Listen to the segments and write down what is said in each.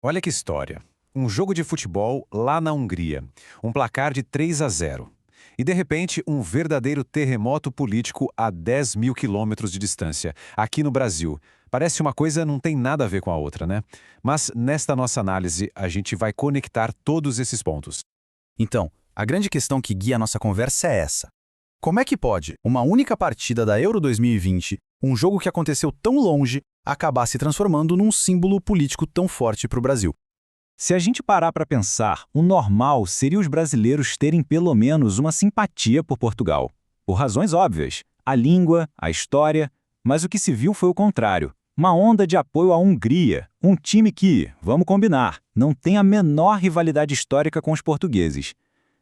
Olha que história. Um jogo de futebol lá na Hungria. Um placar de 3-0. E, de repente, um verdadeiro terremoto político a 10 mil quilômetros de distância, aqui no Brasil. Parece uma coisa não tem nada a ver com a outra, né? Mas, nesta nossa análise, a gente vai conectar todos esses pontos. Então, a grande questão que guia a nossa conversa é essa. Como é que pode uma única partida da Euro 2020, um jogo que aconteceu tão longe, acabar se transformando num símbolo político tão forte para o Brasil? Se a gente parar para pensar, o normal seria os brasileiros terem pelo menos uma simpatia por Portugal. Por razões óbvias, a língua, a história, mas o que se viu foi o contrário. Uma onda de apoio à Hungria, um time que, vamos combinar, não tem a menor rivalidade histórica com os portugueses.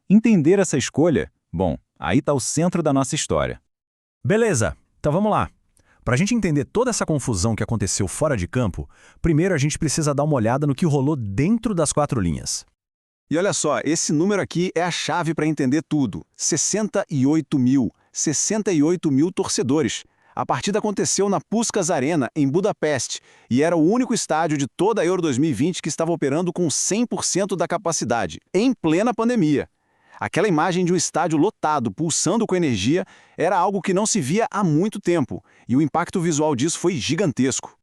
Entender essa escolha, bom, aí está o centro da nossa história. Beleza, então vamos lá. Para a gente entender toda essa confusão que aconteceu fora de campo, primeiro a gente precisa dar uma olhada no que rolou dentro das quatro linhas. E olha só, esse número aqui é a chave para entender tudo. 68 mil. 68 mil torcedores. A partida aconteceu na Puskás Arena, em Budapeste, e era o único estádio de toda a Euro 2020 que estava operando com 100% da capacidade, em plena pandemia. Aquela imagem de um estádio lotado, pulsando com energia, era algo que não se via há muito tempo, e o impacto visual disso foi gigantesco.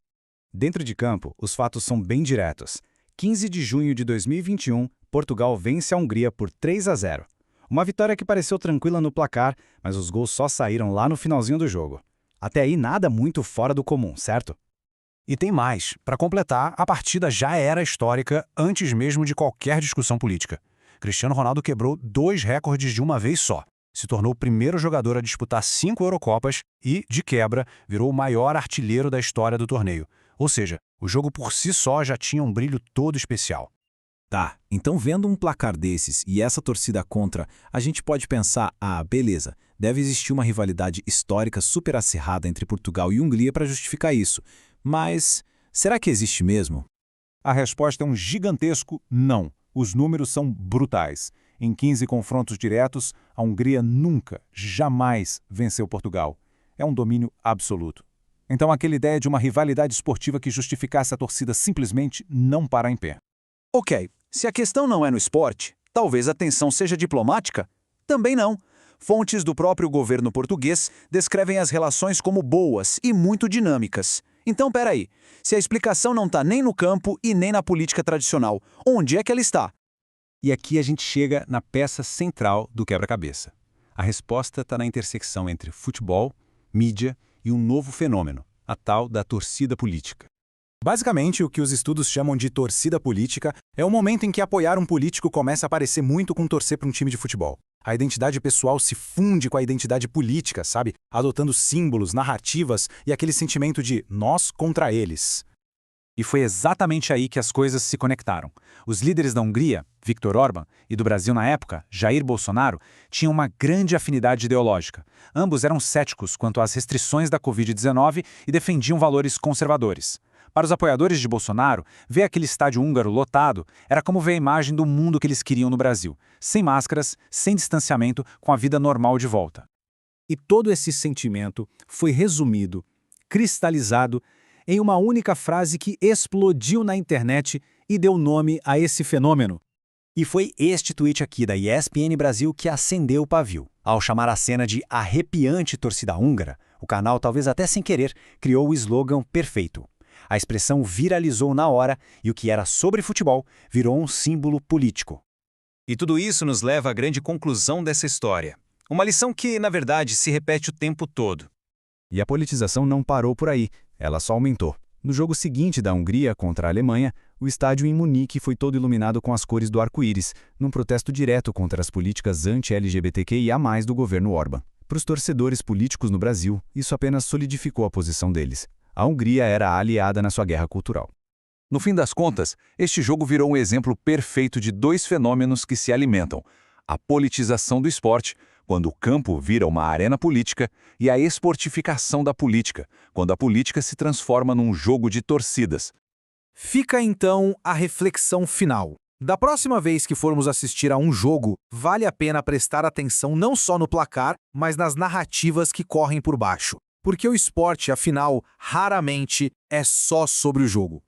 Dentro de campo, os fatos são bem diretos. 15 de junho de 2021, Portugal vence a Hungria por 3-0. Uma vitória que pareceu tranquila no placar, mas os gols só saíram lá no finalzinho do jogo. Até aí nada muito fora do comum, certo? E tem mais. Para completar, a partida já era histórica antes mesmo de qualquer discussão política. Cristiano Ronaldo quebrou 2 recordes de uma vez só. Se tornou o primeiro jogador a disputar 5 Eurocopas e, de quebra, virou o maior artilheiro da história do torneio. Ou seja, o jogo por si só já tinha um brilho todo especial. Tá, então vendo um placar desses e essa torcida contra, a gente pode pensar, beleza, deve existir uma rivalidade histórica super acirrada entre Portugal e Hungria para justificar isso. Mas será que existe mesmo? A resposta é um gigantesco não. Os números são brutais. Em 15 confrontos diretos, a Hungria nunca, jamais venceu Portugal. É um domínio absoluto. Então aquela ideia de uma rivalidade esportiva que justificasse a torcida simplesmente não para em pé. Ok, se a questão não é no esporte, talvez a tensão seja diplomática? Também não. Fontes do próprio governo português descrevem as relações como boas e muito dinâmicas. Então, peraí, se a explicação não está nem no campo e nem na política tradicional, onde é que ela está? E aqui a gente chega na peça central do quebra-cabeça. A resposta está na intersecção entre futebol, mídia e um novo fenômeno, a tal da torcida política. Basicamente, o que os estudos chamam de torcida política é o momento em que apoiar um político começa a parecer muito com torcer para um time de futebol. A identidade pessoal se funde com a identidade política, sabe? Adotando símbolos, narrativas e aquele sentimento de nós contra eles. E foi exatamente aí que as coisas se conectaram. Os líderes da Hungria, Viktor Orbán, e do Brasil na época, Jair Bolsonaro, tinham uma grande afinidade ideológica. Ambos eram céticos quanto às restrições da Covid-19 e defendiam valores conservadores. Para os apoiadores de Bolsonaro, ver aquele estádio húngaro lotado era como ver a imagem do mundo que eles queriam no Brasil, sem máscaras, sem distanciamento, com a vida normal de volta. E todo esse sentimento foi resumido, cristalizado, em uma única frase que explodiu na internet e deu nome a esse fenômeno. E foi este tweet aqui da ESPN Brasil que acendeu o pavio. Ao chamar a cena de arrepiante torcida húngara, o canal, talvez até sem querer, criou o slogan perfeito. A expressão viralizou na hora e o que era sobre futebol virou um símbolo político. E tudo isso nos leva à grande conclusão dessa história. Uma lição que, na verdade, se repete o tempo todo. E a politização não parou por aí, ela só aumentou. No jogo seguinte da Hungria contra a Alemanha, o estádio em Munique foi todo iluminado com as cores do arco-íris, num protesto direto contra as políticas anti-LGBTQIA+, do governo Orbán. Para os torcedores políticos no Brasil, isso apenas solidificou a posição deles. A Hungria era a aliada na sua guerra cultural. No fim das contas, este jogo virou um exemplo perfeito de 2 fenômenos que se alimentam: a politização do esporte, quando o campo vira uma arena política, e a esportificação da política, quando a política se transforma num jogo de torcidas. Fica então a reflexão final. Da próxima vez que formos assistir a um jogo, vale a pena prestar atenção não só no placar, mas nas narrativas que correm por baixo. Porque o esporte, afinal, raramente é só sobre o jogo.